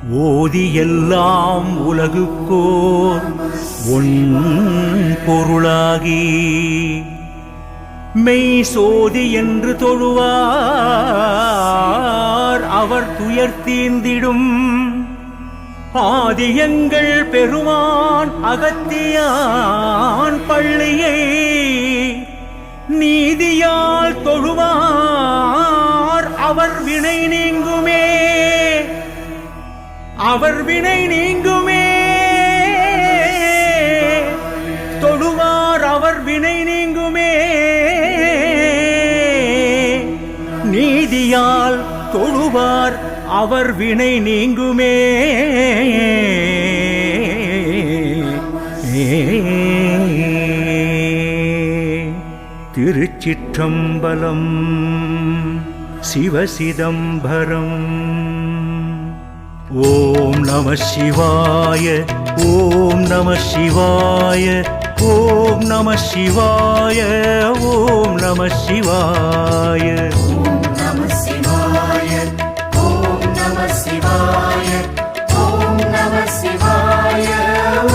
ஓதி எல்லாம் உலகுக்கோர் உன் பொருளாகி மெய் சோதி என்று தொழுவார் அவர் துயர் தீர்ந்திடும் ஆதியங்கள் பெருமான் அகத்தியான் பள்ளியை நீதியால் தொழுவார் அவர் வினை நீங்குமே அவர் வினை நீங்குமே தொழுவார் அவர் வினை நீங்குமே நீதியால் தொழுவார் அவர் வினை நீங்குமே திருச்சிற்றம்பலம் சிவசிதம்பரம். ஓம் நம சிவாய ஓம் நம சிவாய ஓம் நம சிவாய ஓம் நம சிவாய ஓம் நம சிவாய ஓம் நம சிவாய ஓம் நம சிவாய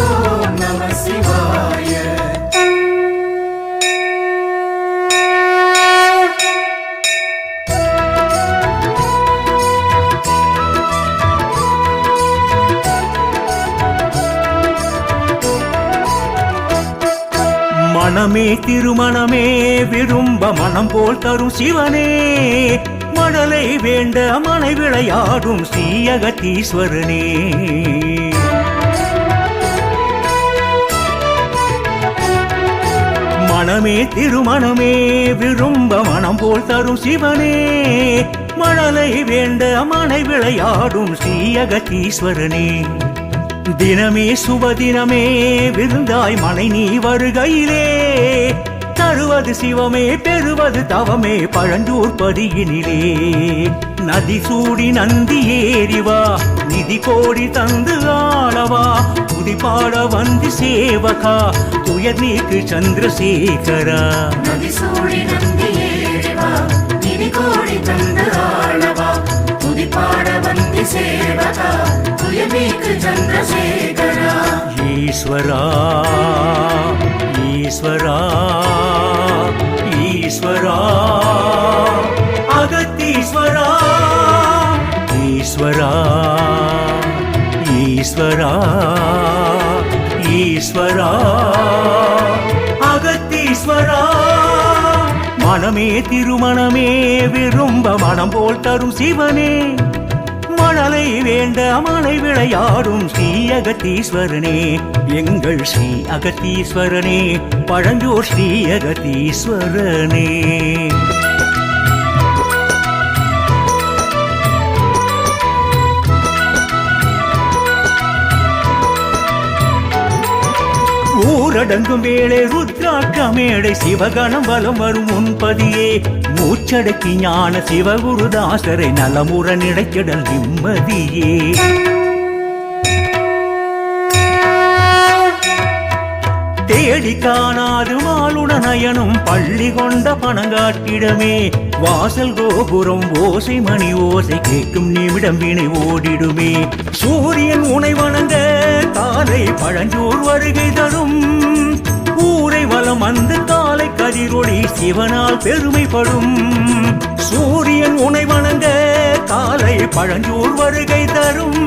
ஓம் நம சிவாய. மனமே திருமணமே விரும்ப மனம் போல் தரும் சிவனே மடலை வேண்ட மனை விளையாடும் ஸ்ரீ அகத்தீஸ்வரனே. மனமே திருமணமே விரும்ப மனம் போல் தரும் சிவனே மடலை வேண்ட மனை விளையாடும் ஸ்ரீ அகத்தீஸ்வரனே. தினமே சுபதினமே விருந்தாய் மனை நீ வருகையிலே தருவது சிவமே பெறுவது தவமே பழஞ்சூர் பதியினிலே. நதி சூடி நந்தி ஏறிவா நிதி கோடி தந்து ஆளவா துதிப்பாட வந்து சேவகா துயர் நீக்கு சந்திரசேகரா. நதி சூடி நந்தி ஏறிவா நிதி கோடி தந்து ஆளவா துதிப்பாட வந்து சேவகா துயர் நீக்கு சந்திரசேகரா. ஈஸ்வரா ஈஸ்வரா ஈஸ்வரா அகத்தீஸ்வரா ஈஸ்வரா ஈஸ்வரா ஈஸ்வரா அகத்தீஸ்வரா. மனமே திருமணமே விரும்ப மனம் போல் தரும் சிவனே மழலை வேண்ட மலை விளையாடும் ஸ்ரீ அகத்தீஸ்வரனே எங்கள் ஸ்ரீ அகத்தீஸ்வரனே பழஞ்சோர் ஸ்ரீ அகத்தீஸ்வரனே. ஊரடங்கும் வேளை ருத்ராட்ச மேடை சிவகணம் வலம் வரும் உன்பதியே மூச்சடக்கி ஞான சிவகுருதாசரை நலமுற நினைக்கிடல் நிம்மதியே. தேடி காணாது மாலுடனயனும் பள்ளி கொண்ட பணங்காட்டிடமே வாசல் கோபுரம் ஓசை மணி ஓசை கேட்கும் நிமிடம் வினை ஓடிடுமே. சூரியன் உனை வணங்க காலை பழஞ்சோர் வருகை தரும் ஊரை வலம் அந்த காலை கதிரொளி சிவனால் பெருமைப்படும். சூரியன் உனை வணங்க காலை பழஞ்சோர் வருகை தரும்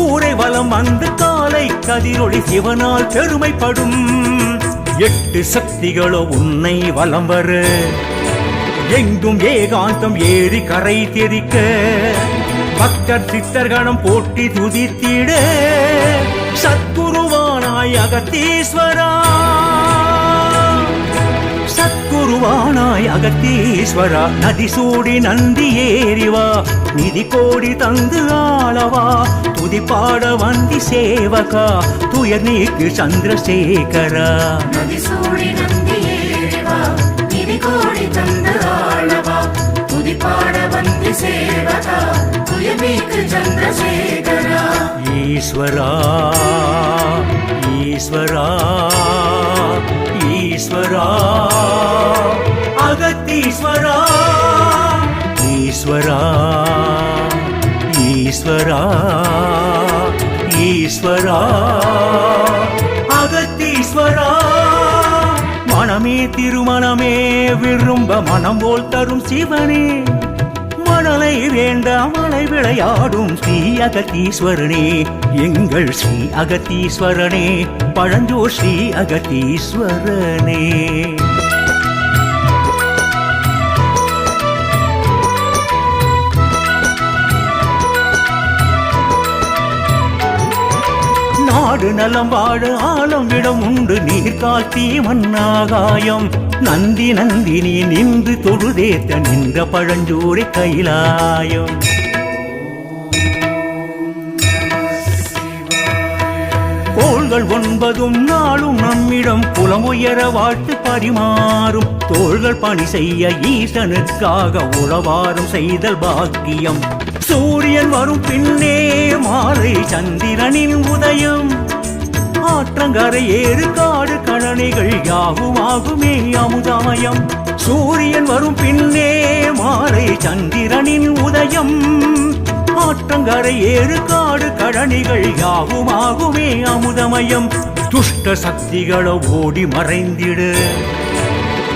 ஊரை வலம் அந்த காலை கதிரொளி சிவனால் பெருமைப்படும். 8 சக்திகளோ உன்னை வலம் வர எங்கும் ஏகாந்தம் ஏறி கரை தெரிக்க பக்தர் சித்தர்கணம் போட்டி துதித்திட சத்குருவானாய் அகத்தீஸ்வரா சத்குருவானாய் அகத்தீஸ்வரா. நதி சூடி நந்தி ஏறிவா நிதி கோடி தந்து ஆளவா துதிப்பாட வந்தி சேவகா துயர் நீக்கு சந்திரசேகரா. நதி சூடி நந்தி ஏறிவா நிதி கோடி தந்து ஆளவா துதிப்பாட வந்து சேவகா துயர் நீக்கு சந்திரசேகரா. ஈஸ்வரா ஈஸ்வரா ஈஸ்வரா அகத்தீஸ்வரா ஈஸ்வரா ஈஸ்வரா ஈஸ்வரா அகத்தீஸ்வரா மனமே திருமணமே விரும்ப மனம் போல் தரும் சிவனே மணலை வேண்டாம் மலை விளையாடும் ஸ்ரீ அகத்தீஸ்வரனே எங்கள் ஸ்ரீ அகத்தீஸ்வரனே பழஞ்சோர் ஸ்ரீ அகத்தீஸ்வரனே நாடு நலம் வாழ ஆலம் விடம் உண்டு நீர் காத்தி மன்னாகாயம் நந்தி நந்தினி நின்று தொழுதேத்த நின்ற பழஞ்சோரை கைலாயம் கோள்கள் 9 நாளும் நம்மிடம் புலமுயர வாழ்த்து பரிமாறும் தோள்கள் பணி செய்ய ஈசனுக்காக உழவாரும் செய்தல் பாக்கியம் சூரியன் வரும் பின்னே மாலை சந்திரனின் உதயம் ஆற்றங்கரை ஏறு காடு கழனிகள் யாவுமாகுமே அமுதாமயம் சூரியன் வரும் பின்னே மாலை சந்திரனின் உதயம் ஆற்றங்கரை ஏறு காடு கழனிகள் யாவுமாகுமே அமுதமயம் துஷ்ட சக்திகளோ ஓடி மறைந்திட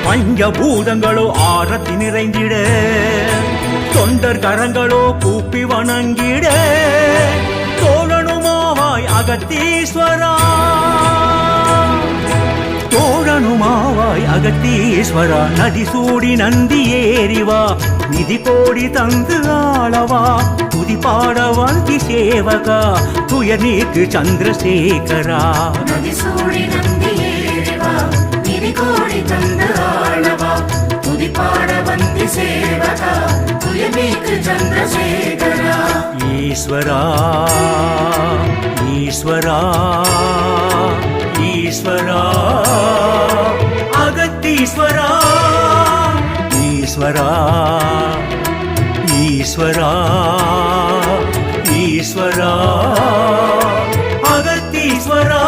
பஞ்சபூதங்களோ ஆரத்தி நிறைந்திட தொண்டர் கரங்களோ கூப்பி வணங்கிட தோழனுமாவாய் அகத்தீஸ்வரா தோழனுமாவாய் அகத்தீஸ்வரா நதி சூடி நந்தி ஏறிவா நிதி கோடி தந்து ஆளவா துதி பாட வந்தி சேவகா துயர் நீக்கு சந்திரசேகரா நதி சூடி நந்தி ஏறிவா நிதி கோடி தந்து ஆளவா துதி பாட வந்தி சேவகா துயர் நீக்கு சந்திரசேகரா ஈஸ்வரா ஈஸ்வரா ஈஸ்வரா அகத்தீஸ்வரா ஈஸ்வரா ஈஸ்வரா ஈஸ்வரா அகத்தீஸ்வரா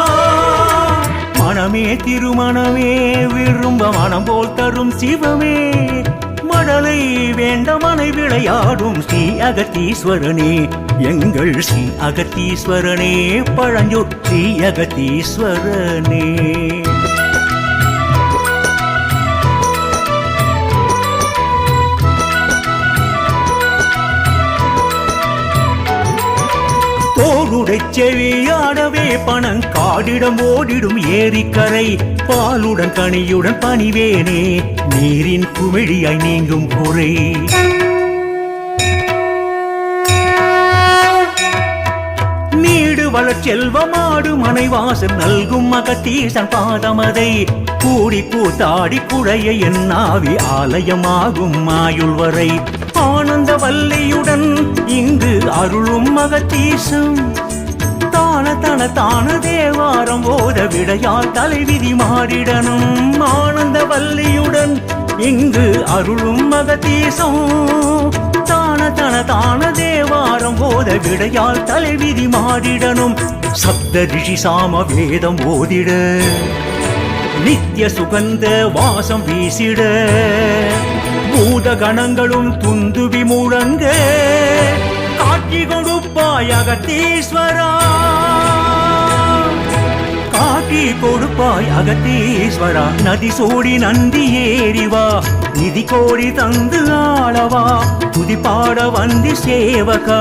மனமே திருமணமே விரும்ப மனம் போல் தரும் சிவமே மடலை வேண்ட மனை விளையாடும் ஸ்ரீ அகத்தீஸ்வரனே எங்கள் ஸ்ரீ அகத்தீஸ்வரனே பழஞ்சொற் ஸ்ரீ அகத்தீஸ்வரனே தோளுடை செவியாடவே பணம் காடிடம் ஓடிடும் ஏரிக்கரை பாலுடன் கனியுடன் பணிவேனே நீரின் குமிழியாய் நீங்கும் குறை நீடு வளர்ச்செல்வமாடு மனைவாசல் நல்கும் அகத்தீசன் பாதமதை கூடி கூத்தாடி குழைய என்னாவி ஆலயமாகும் மாயுள் வரை ஆனந்த வல்லியுடன் இங்கு அருளும் அகத்தீசம் தான தன தான தேவாரம் ஓத விடையால் தலைவிதி மாறிடனும் ஆனந்த வல்லியுடன் இங்கு அருளும் அகத்தீசம் தான தன தான தேவாரம் ஓத விடையால் தலைவிதி மாறிடனும் சப்த ரிஷி சாம வேதம் ஓதிட நித்திய சுகந்த வாசம் வீசிட பூத கணங்களும் துந்துவி முழங்க காட்சி கொடுப்பாய் அகத்தீஸ்வரா காட்சி கொடுப்பாய் அகத்தீஸ்வரா நதி சூடி நந்தி ஏறிவா நிதி கோடி தந்து ஆளவா துதி பாட வந்தி சேவகா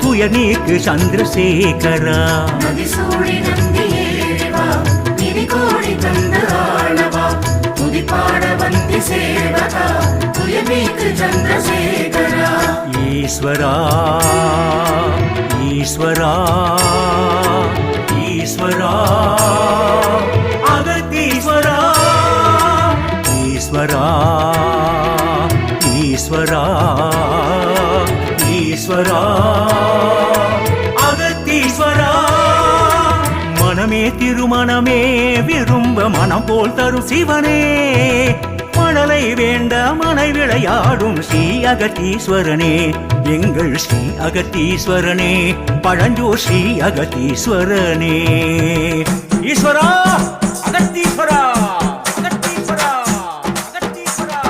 துயர் நீக்கு சந்திரசேகரா நதி சூடி நந்தி ஏறிவா நிதி கோடி தந்து ஆளவா துதி பாட வந்தி சேவகா துயர் நீக்கு சந்திரசேகரா ஈஸ்வரா ஈஸ்வரா ஈஸ்வரா அகத்தீஸ்வரா ஈஸ்வரா ஈஸ்வரா ஈஸ்வரா அகத்தீஸ்வரா மனமே திருமணமே விரும்ப மனம் போல் தரும் சிவனே மணலை வேண்ட மனை விளையாடும் ஸ்ரீ அகத்தீஸ்வரனே எங்கள் ஸ்ரீ அகத்தீஸ்வரனே பழஞ்சோர் ஸ்ரீ அகத்தீஸ்வரனே ஈஸ்வரா அகத்தீஸ்வரா அகத்தீஸ்வரா அகத்தீஸ்வரா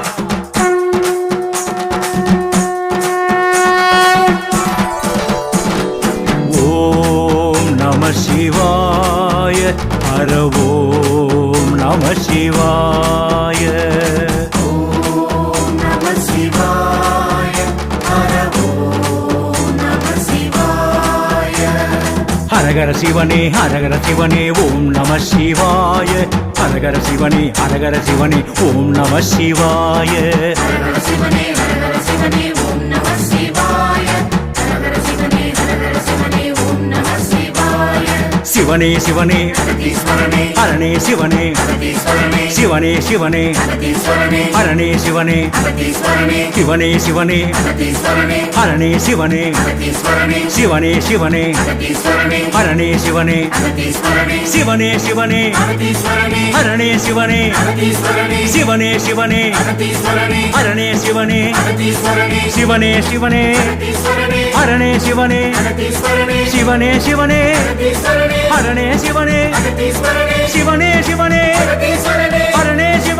ஹரஹர சிவனே ஹரஹர சிவனே ஓம் நம சிவாய ஹரஹர சிவனே ஹரஹர சிவனே ஓம் நம சிவாய ஹரஹர சிவனே ஓம் நம சிவாய ஹரஹர சிவனே ஓம் நம சிவாய சிவனே சிவனே ஜெகதீஸ்வரனே ஹரணே சிவனே ஜெகதீஸ்வரனே சிவனே சிவனே ஜெகதீஸ்வரனே ஹரணே சிவனே ஜெகதீஸ்வரனே சிவனே சிவனே ஜெகதீஸ்வரனே ஹரணே சிவனே ஜெகதீஸ்வரனே சிவனே சிவனே ஜெகதீஸ்வரனே ஹரணே சிவனே ஜெகதீஸ்வரனே சிவனே சிவனே ஜெகதீஸ்வரனே ஹரணே சிவனே ஜெகதீஸ்வரனே சிவனே சிவனே ஜெகதீஸ்வரனே ஹரணே சிவனே ஜெகதீஸ்வரனே சிவனே சிவனே ஜெகதீஸ்வரனே ஹரணே சிவனே ஜெகதீஸ்வரனே சிவனே சிவனே ஜெகதீஸ்வரனே ஹரணே சிவனே ஜெகதீஸ்வரனே சிவனே சிவனே ஜெகதீஸ்வரனே ஹரணே சிவனே